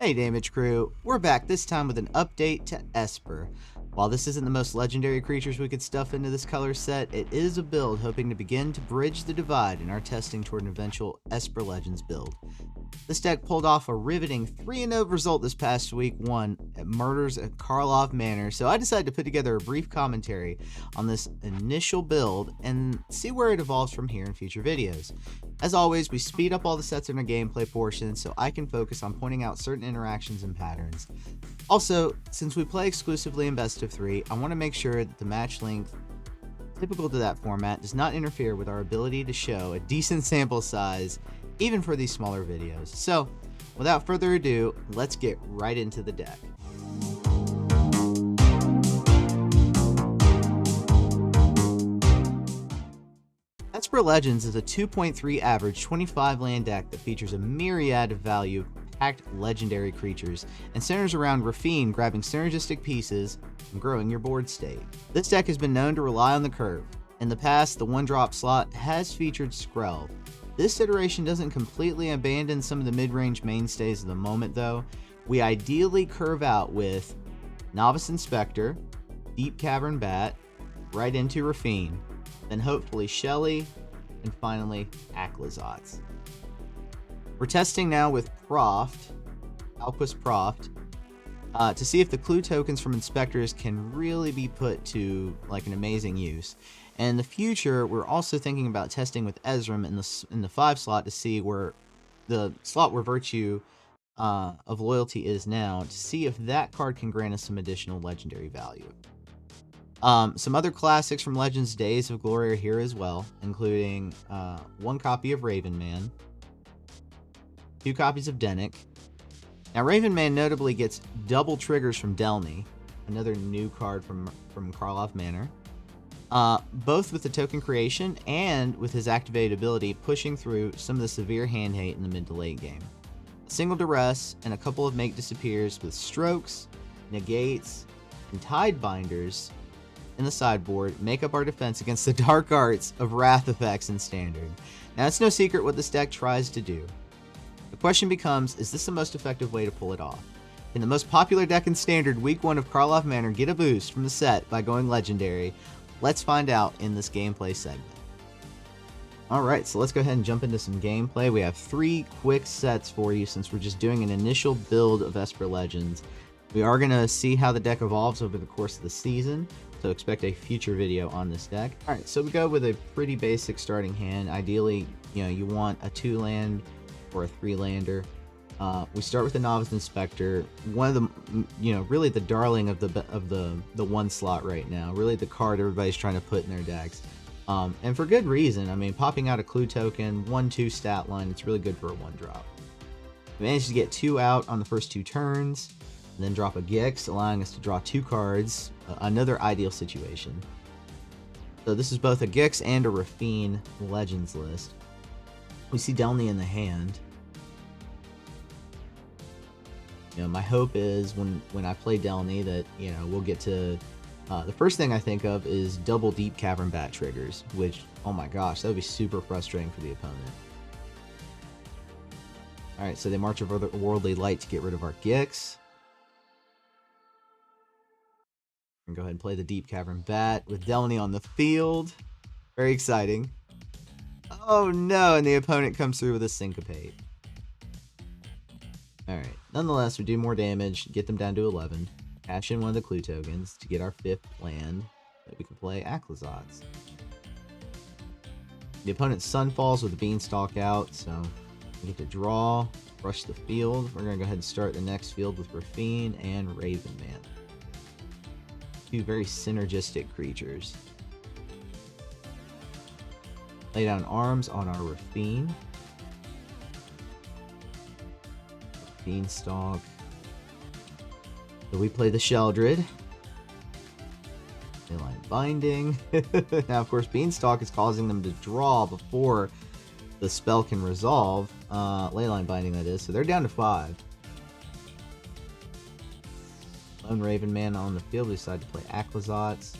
Hey Damage Crew, we're back this time with an update to Esper. While this isn't the most legendary creatures we could stuff into this color set, it is a build hoping to begin to bridge the divide in our testing toward an eventual Esper Legends build. This deck pulled off a riveting 3-0 result this past week 1 at Murders at Karlov Manor, so I decided to put together a brief commentary on this initial build and see where it evolves from here in future videos. As always, we speed up all the sets in our gameplay portion so I can focus on pointing out certain interactions and patterns. Also, since we play exclusively in best of 3, I want to make sure that the match length typical to that format does not interfere with our ability to show a decent sample size even for these smaller videos. So, without further ado, let's get right into the deck. Esper Legends is a 2.3 average 25 land deck that features a myriad of value-packed legendary creatures and centers around Raffine grabbing synergistic pieces and growing your board state. This deck has been known to rely on the curve. In the past, the 1-drop slot has featured Skrell. This iteration doesn't completely abandon some of the mid-range mainstays of the moment though. We ideally curve out with Novice Inspector, Deep Cavern Bat, right into Raffine, then hopefully Shelly, and finally Advantages𓂀. We're testing now with Proft, Alquist Proft, to see if the clue tokens from Inspectors can really be put to like an amazing use. And in the future, we're also thinking about testing with Ezram in the 5 slot to see where the slot where Virtue of Loyalty is now, to see if that card can grant us some additional legendary value. Some other classics from Legends Days of Glory are here as well, including 1 copy of Raven Man, 2 copies of Dennick. Now, Raven Man notably gets double triggers from Delny, another new card from Karlov Manor. Both with the token creation and with his activated ability pushing through some of the severe hand hate in the mid to late game. A single Duress and a couple of Make Disappears with Strokes, Negates, and Tide Binders in the sideboard make up our defense against the dark arts of Wrath effects in Standard. Now, it's no secret what this deck tries to do. The question becomes, is this the most effective way to pull it off? Can the most popular deck in Standard week 1 of Karlov Manor get a boost from the set by going legendary? Let's find out in this gameplay segment. Alright, so let's go ahead and jump into some gameplay. We have 3 quick sets for you since we're just doing an initial build of Esper Legends. We are going to see how the deck evolves over the course of the season, so expect a future video on this deck. Alright, so we go with a pretty basic starting hand. Ideally, you want a 2-land or a 3-lander. We start with the Novice Inspector, one of the, really the darling of the 1 slot right now. Really the card everybody's trying to put in their decks, and for good reason. I mean, popping out a clue token, 1/2 stat line, it's really good for a 1-drop. We managed to get 2 out on the first 2 turns, and then drop a Gix, allowing us to draw 2 cards. Another ideal situation. So this is both a Gix and a Raffine Legends list. We see Delny in the hand. My hope is when I play Delny that, we'll get to... the first thing I think of is double Deep Cavern Bat triggers, which, oh my gosh, that would be super frustrating for the opponent. Alright, so they march over the Worldly Light to get rid of our Gix. And go ahead and play the Deep Cavern Bat with Delny on the field. Very exciting. Oh no, and the opponent comes through with a Syncopate. Alright, nonetheless, we do more damage, get them down to 11, cash in one of the clue tokens to get our 5th land that we can play Advantages𓂀. The opponent's Sun falls with the Beanstalk out, so we get to draw, rush the field. We're going to go ahead and start the next field with Raffine and Raven Man. 2 very synergistic creatures. Lay down arms on our Raffine. Beanstalk. So we play the Sheldred. Leyline Binding. Now, of course, Beanstalk is causing them to draw before the spell can resolve. Leyline Binding, that is. So they're down to 5. Lone Raven Man on the field. We decide to play Advantages𓂀.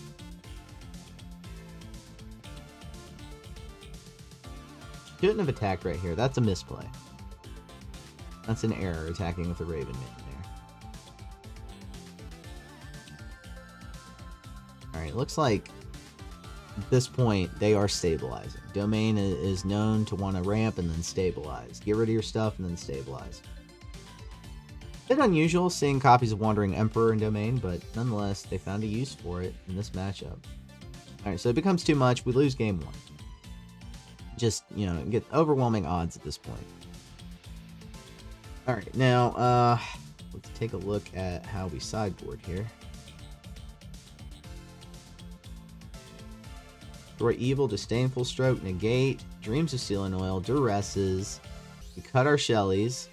Shouldn't have attacked right here. That's a misplay. That's an error, attacking with a Raven Man there. Alright, looks like at this point they are stabilizing. Domain is known to want to ramp and then stabilize. Get rid of your stuff and then stabilize. A bit unusual seeing copies of Wandering Emperor in Domain, but nonetheless, they found a use for it in this matchup. Alright, so it becomes too much. We lose game 1. Just, you know, get overwhelming odds at this point. Alright, now, let's take a look at how we sideboard here. Destroy Evil, Disdainful Stroke, Negate, Dreams of Steel and Oil, Duresses. We cut our Shellys.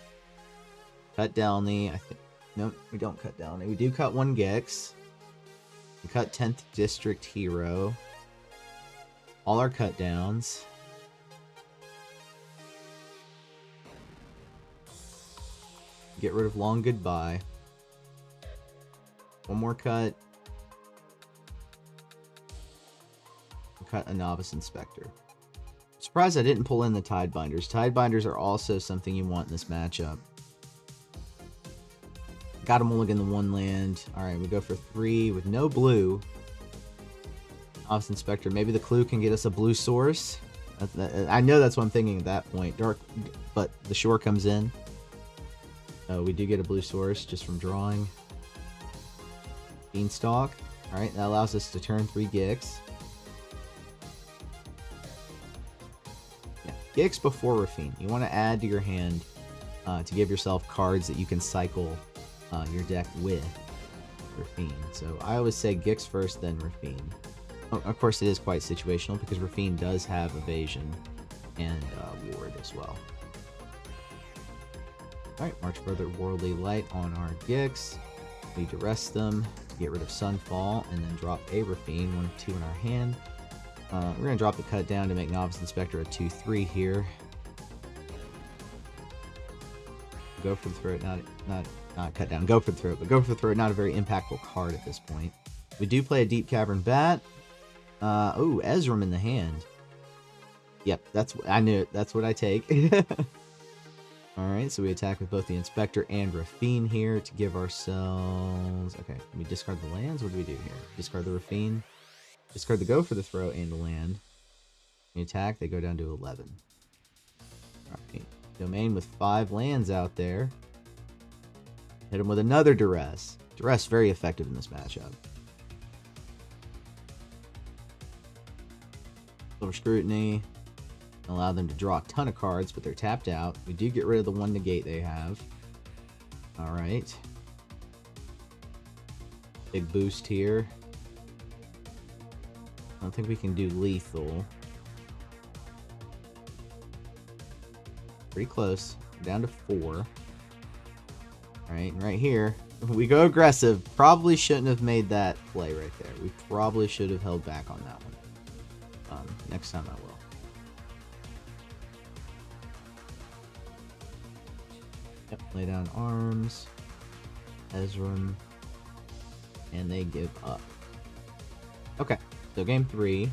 Cut Delny. I think. Nope, we don't cut Delny. We do cut 1 Gix. We cut 10th District Hero. All our cut downs. Get rid of Long Goodbye. 1 more cut. Cut a Novice Inspector. Surprised I didn't pull in the Tidebinders. Tidebinders are also something you want in this matchup. Got a mulligan the 1 land. Alright, we go for 3 with no blue. Novice Inspector. Maybe the clue can get us a blue source. I know that's what I'm thinking at that point. Dark, but the shore comes in. Oh, we do get a blue source just from drawing. Beanstalk. Alright, that allows us to turn 3 Gix. Yeah, Gix before Rafine. You want to add to your hand to give yourself cards that you can cycle your deck with Rafine. So I always say Gix first, then Rafine. Oh, of course, it is quite situational because Rafine does have evasion and ward as well. Alright, March Further Worldly Light on our Gix. We need to rest them, get rid of Sunfall, and then drop a Rafine, 1 2 in our hand. We're going to drop the cut down to make Novice Inspector a 2/3 here. Go for the throat, not cut down, go for the throat, but go for the throat, not a very impactful card at this point. We do play a Deep Cavern Bat. Oh, Ezram in the hand. Yep, I knew it. That's what I take. Alright, so we attack with both the Inspector and Rafine here to give ourselves... Okay, we discard the lands. What do we do here? Discard the Rafine. Discard the Go for the Throat and the land. We attack, they go down to 11. Alright, Domain with 5 lands out there. Hit him with another Duress. Duress very effective in this matchup. Silver Scrutiny. Allow them to draw a ton of cards, but they're tapped out. We do get rid of the 1 negate they have. Alright. Big boost here. I don't think we can do lethal. Pretty close. Down to 4. Alright, and right here, we go aggressive. Probably shouldn't have made that play right there. We probably should have held back on that one. Next time I will. Yep, lay down arms. Ezram. And they give up. Okay, so game 3.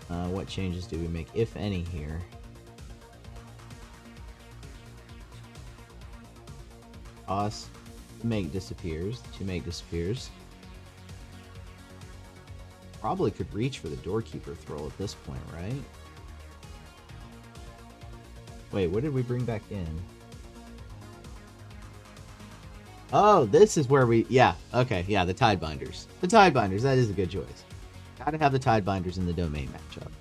What changes do we make, if any, here? Toss. Make disappears. 2 make disappears. Probably could reach for the Doorkeeper Thrall at this point, right? Wait, what did we bring back in? Oh, this is where we... Yeah, okay, yeah, the Tidebinders. The Tidebinders, that is a good choice. Gotta have the Tidebinders in the Domain matchup.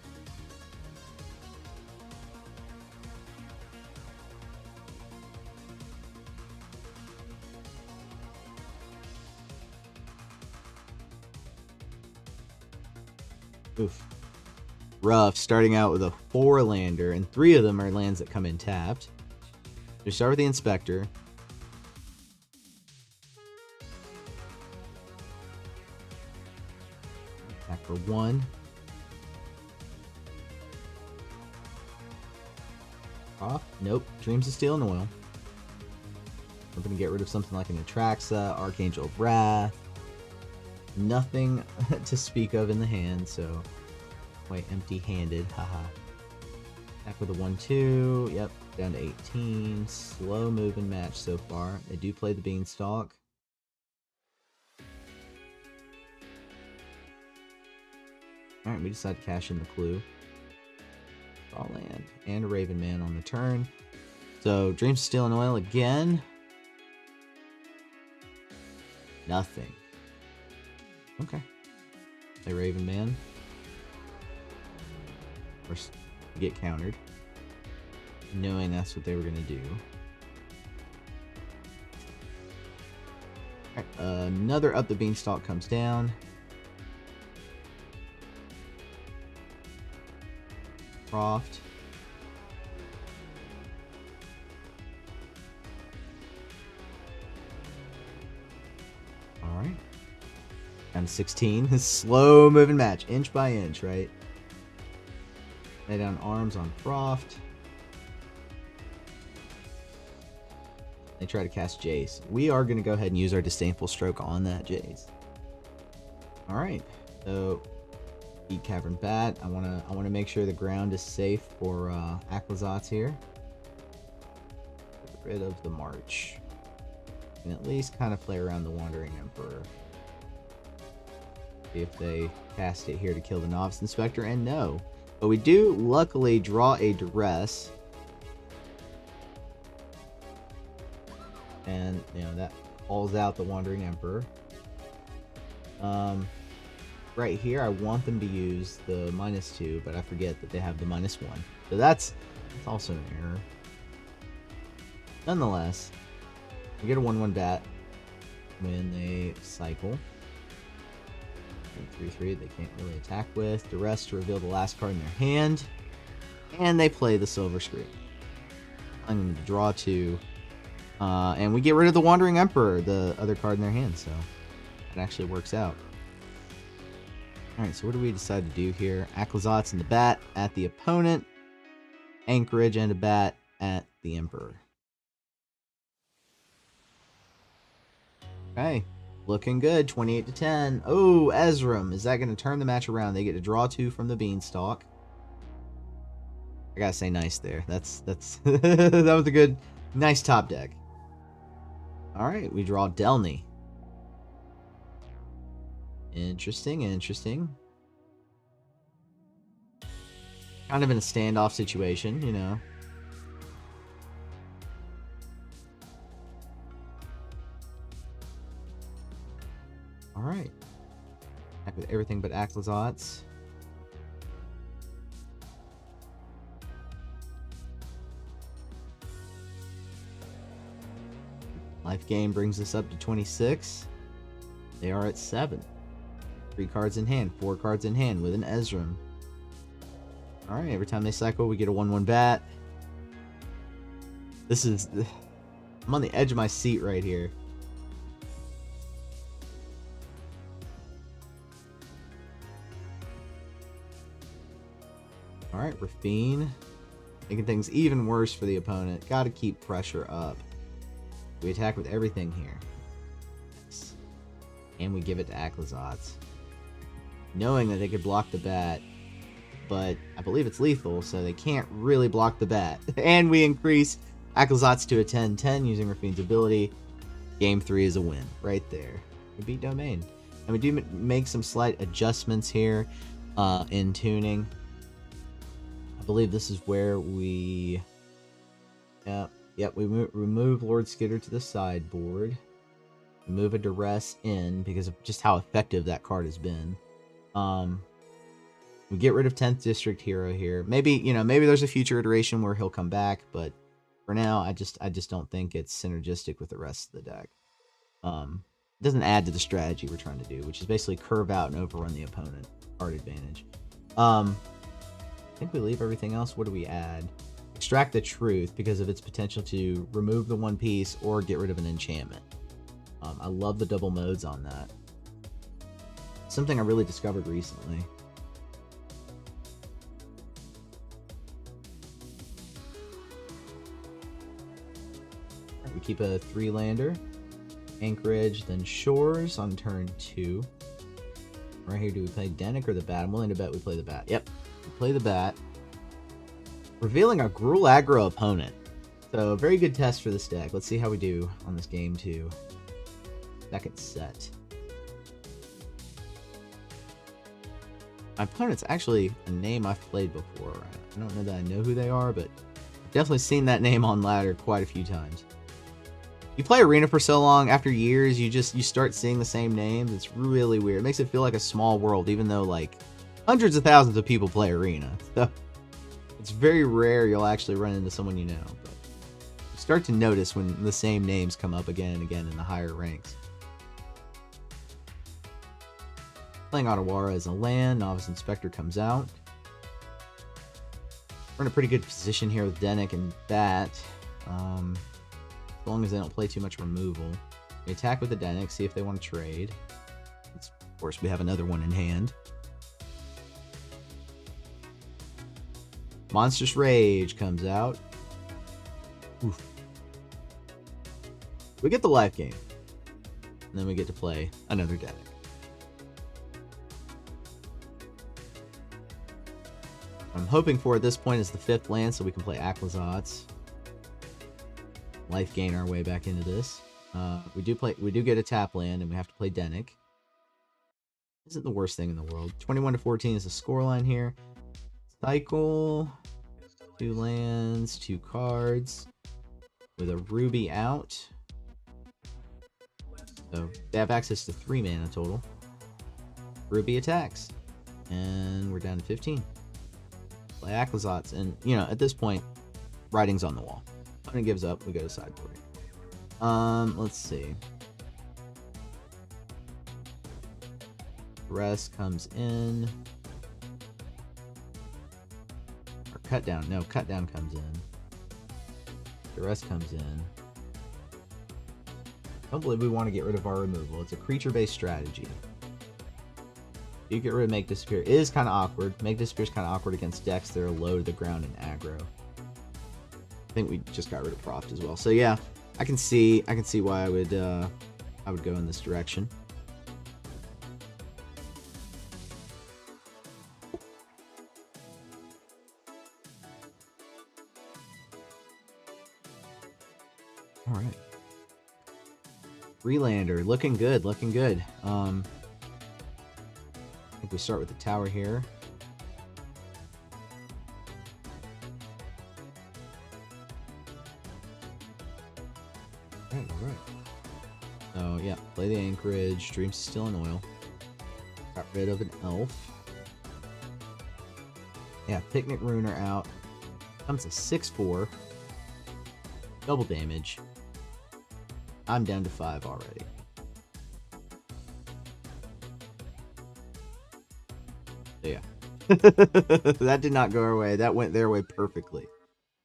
Oof. Rough, starting out with a 4-lander, and 3 of them are lands that come in tapped. We start with the Inspector. Attack for 1. Off. Nope. Dreams of Steel and Oil. We're going to get rid of something like an Atraxa, Archangel of Wrath. Nothing to speak of in the hand, so quite empty-handed. Haha. Attack with a 1/2. Yep. Down to 18. Slow moving match so far. They do play the Beanstalk. Alright, we decide to cash in the clue. Draw land. And a Raven Man on the turn. So, Dreams of Steel and Oil again. Nothing. Okay. Play Raven Man. Of course, get countered. Knowing that's what they were going to do. Alright, another Up the Beanstalk comes down. Croft. Alright. Down to 16. Slow moving match. Inch by inch, right? Lay down arms on Croft. They try to cast Jace. We are going to go ahead and use our Disdainful Stroke on that Jace. Alright. So, eat Cavern Bat. I wanna make sure the ground is safe for Aclazotz here. Get rid of the March. And at least kind of play around the Wandering Emperor. See if they cast it here to kill the Novice Inspector, and no. But we do luckily draw a Duress. And, you know, that calls out the Wandering Emperor. Right here, I want them to use the -2, but I forget that they have the -1. So that's also an error. Nonetheless, we get a 1/1 bat when they cycle. 3/3 they can't really attack with. Duress to reveal the last card in their hand. And they play the Silver Screen. I'm going to draw 2. And we get rid of the Wandering Emperor, the other card in their hand, so it actually works out. Alright, so what do we decide to do here? Aclazotz and the bat at the opponent. Anchorage and a bat at the Emperor. Okay, looking good. 28-10. Oh, Ezram. Is that going to turn the match around? They get to draw 2 from the Beanstalk. I gotta say nice there. That's that was a good, nice top deck. Alright, we draw Delny. Interesting, interesting. Kind of in a standoff situation, you know. Alright. Back with everything but Aclazotz. Life gain brings us up to 26. They are at 7. 3 cards in hand, 4 cards in hand with an Ezram. Alright, every time they cycle, we get a 1/1 bat. This is... I'm on the edge of my seat right here. Alright, Rafine. Making things even worse for the opponent. Gotta keep pressure up. We attack with everything here. Yes. And we give it to Aclazotz. Knowing that they could block the bat, but I believe it's lethal, so they can't really block the bat. And we increase Aclazotz to a 10-10 using Rafine's ability. Game 3 is a win, right there. We beat Domain. And we do make some slight adjustments here in tuning. I believe this is where we... Yep, we remove Lord Skitter to the sideboard. We move a Duress in because of just how effective that card has been. We get rid of 10th District Hero here. Maybe, you know, maybe there's a future iteration where he'll come back, but for now, I just don't think it's synergistic with the rest of the deck. It doesn't add to the strategy we're trying to do, which is basically curve out and overrun the opponent. Card advantage. I think we leave everything else. What do we add? Extract the Truth because of its potential to remove the one piece or get rid of an enchantment. I love the double modes on that. Something I really discovered recently. We keep a 3-lander. Anchorage, then Shores on turn 2. Right here, do we play Denick or the Bat? I'm willing to bet we play the Bat. Yep, we play the Bat. Revealing a Gruul aggro opponent. So, very good test for this deck. Let's see how we do on this game 2. Second set. My opponent's actually a name I've played before. I don't know that I know who they are, but I've definitely seen that name on ladder quite a few times. You play Arena for so long, after years, you start seeing the same names. It's really weird. It makes it feel like a small world, even though like hundreds of thousands of people play Arena. So it's very rare you'll actually run into someone you know. But you start to notice when the same names come up again and again in the higher ranks. Playing Otawara as a land, Novice Inspector comes out. We're in a pretty good position here with Dennick and Bat. As long as they don't play too much removal. We attack with the Dennick, see if they want to trade. Of course, we have another one in hand. Monstrous Rage comes out. Oof. We get the life gain. And then we get to play another Dennick. I'm hoping for at this point is the 5th land so we can play Advantages𓂀. Life gain our way back into this. We do get a tap land and we have to play Dennick. Isn't the worst thing in the world. 21-14 is the scoreline here. Cycle. 2 lands, 2 cards. With a Ruby out. So they have access to 3 mana total. Ruby attacks. And we're down to 15. Play Advantages𓂀. And, you know, at this point, writing's on the wall. Opponent gives up, we go to sideboard. Let's see. Rest comes in. Or cut down. No, cut down comes in. The rest comes in. Don't believe we want to get rid of our removal. It's a creature-based strategy. You get rid of Make Disappear. It is kind of awkward. Make Disappear is kind of awkward against decks that are low to the ground and aggro. I think we just got rid of Proft as well. So yeah, I can see why I would go in this direction. All right. Freelander, looking good, looking good. I think we start with the tower here. Alright. So yeah, play the Anchorage, Dreams Still in Oil. Got rid of an elf. Yeah, Picnic Ruiner out. Comes to 6/4. Double damage. I'm down to 5 already. So yeah. That did not go our way. That went their way perfectly.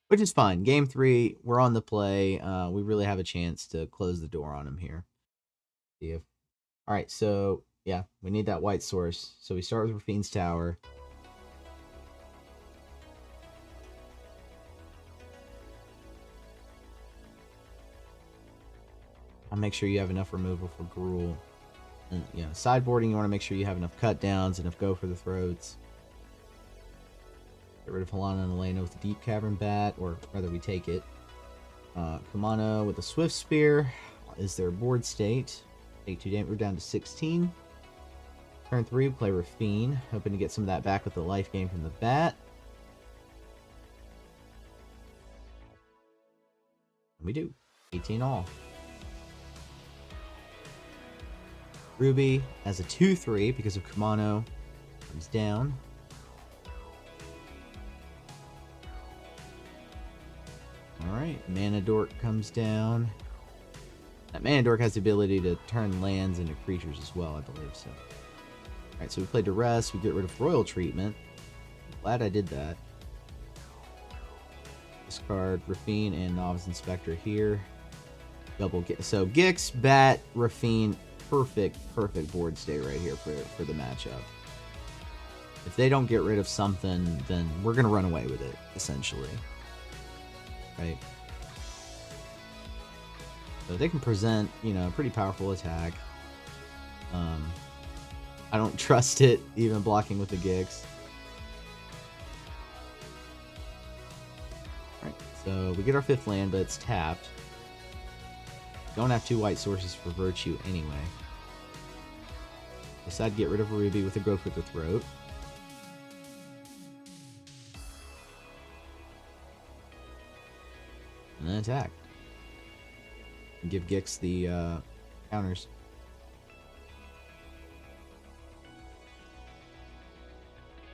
Which is fine. Game 3, we're on the play. We really have a chance to close the door on him here. See if... Alright, so yeah, we need that white source. So we start with Rafine's Tower. I'll make sure you have enough removal for Gruul. And, you know, sideboarding, you want to make sure you have enough cut downs, enough go for the throats. Get rid of Halana and Elena with the Deep Cavern Bat, or rather we take it. Kumano with the Swift Spear is their board state. Take 2 damage, we're down to 16. Turn 3, we play Rafine, hoping to get some of that back with the life gain from the bat. And we do. 18 all. Ruby as a 2/3 because of Kumano comes down. Alright, Mana Dork comes down. That Mana Dork has the ability to turn lands into creatures as well, I believe so. Alright, so we play Duress, we get rid of Royal Treatment. Glad I did that. Discard Rafine and Novice Inspector here. Double get so Gix, Bat, Rafine, perfect board state right here for the matchup. If they don't get rid of something, then we're gonna run away with it, essentially. Right? So they can present, you know, a pretty powerful attack. I don't trust it, even blocking with the Gix. Alright, So we get our 5th land, but it's tapped. Don't have 2 white sources for Virtue anyway. Decide to get rid of a Ruby with a Growth with the Throat. And then attack. And give Gix the counters.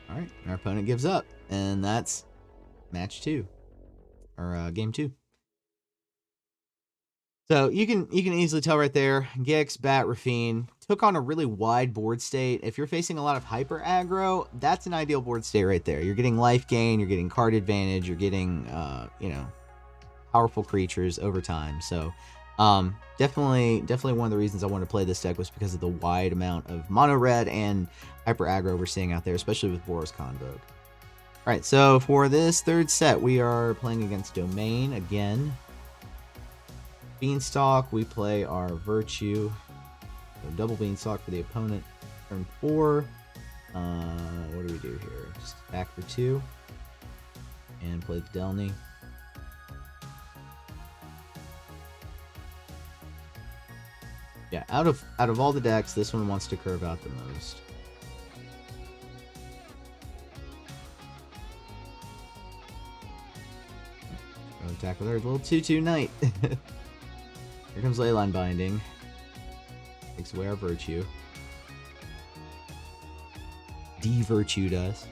Alright, our opponent gives up. And that's match 2. Or game 2. So you can easily tell right there, Gix, Bat, Rafine took on a really wide board state. If you're facing a lot of hyper aggro, that's an ideal board state right there. You're getting life gain, you're getting card advantage, you're getting you know, powerful creatures over time. So definitely one of the reasons I wanted to play this deck was because of the wide amount of mono red and hyper aggro we're seeing out there, especially with Boros Convoke. Alright, so for this 3rd set, we are playing against Domain again. Beanstalk, we play our Virtue. So double Beanstalk for the opponent. Turn 4. What do we do here? Just attack for 2. And play the Delny. Yeah, out of all the decks, this one wants to curve out the most. Go attack with our little 2/2 Knight. Here comes Leyline Binding. Takes away our Virtue. De-virtued us.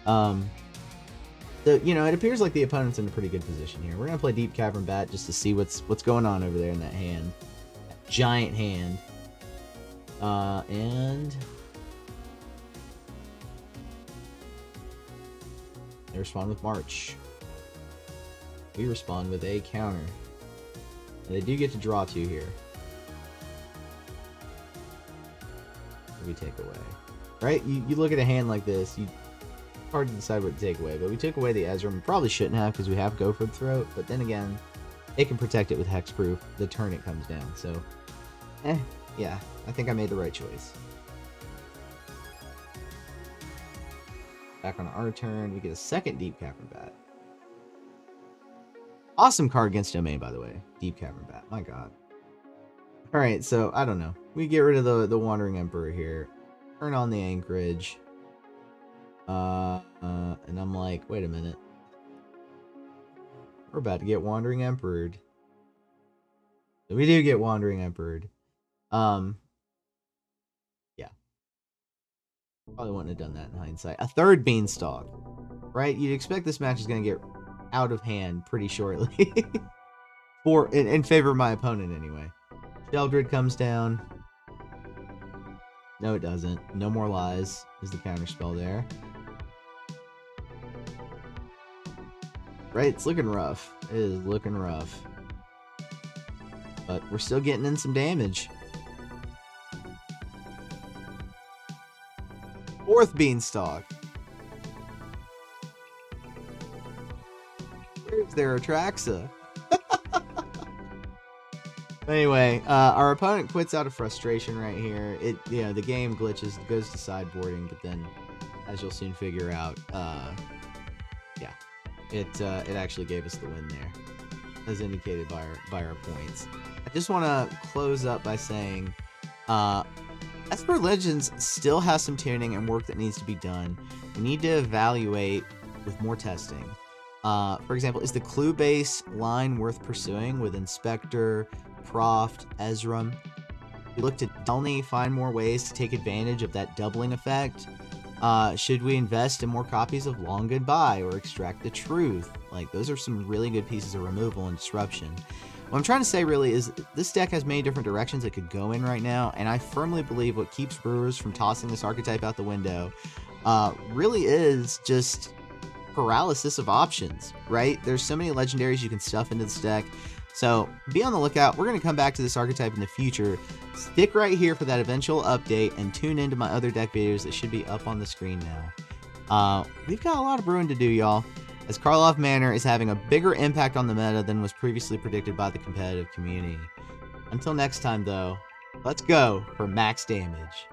So, you know, it appears like the opponent's in a pretty good position here. We're gonna play Deep Cavern Bat just to see what's going on over there in that hand. That giant hand. And they respond with March. We respond with a counter. And they do get to draw 2 here. We take away. Right? You look at a hand like this, it's hard to decide what to take away. But we took away the Ezram. Probably shouldn't have because we have Go for the Throat. But then again, it can protect it with Hexproof the turn it comes down. So, yeah. I think I made the right choice. Back on our turn, we get a 2nd Deep Cavern Bat. Awesome card against Domain, by the way. Deep Cavern Bat. My god. Alright, so, I don't know. We get rid of the Wandering Emperor here. Turn on the Anchorage. And I'm like, wait a minute. We're about to get Wandering Emperored. So we do get Wandering Emperored. Yeah. Probably wouldn't have done that in hindsight. A 3rd Beanstalk. Right? You'd expect this match is going to get out of hand pretty shortly. in favor of my opponent, anyway. Sheldred comes down. No, it doesn't. No More Lies is the counterspell there. Right, it's looking rough. It is looking rough. But we're still getting in some damage. 4th Beanstalk. Where's their Atraxa? Anyway, our opponent quits out of frustration right here. The game glitches, goes to sideboarding, but then, as you'll soon figure out, yeah, it actually gave us the win there, as indicated by our points. I just want to close up by saying, Esper Legends still has some tuning and work that needs to be done. We need to evaluate with more testing. For example, is the clue base line worth pursuing with Inspector, Proft, Ezram? We looked at Delny, find more ways to take advantage of that doubling effect. Should we invest in more copies of Long Goodbye or Extract the Truth? Like, those are some really good pieces of removal and disruption. What I'm trying to say really is this deck has many different directions it could go in right now, and I firmly believe what keeps Brewers from tossing this archetype out the window really is just paralysis of options, right? There's so many legendaries you can stuff into this deck. So be on the lookout. We're going to come back to this archetype in the future. Stick right here for that eventual update and tune into my other deck videos that should be up on the screen now. We've got a lot of brewing to do, y'all, as Karlov Manor is having a bigger impact on the meta than was previously predicted by the competitive community. Until next time, though, let's go for max damage.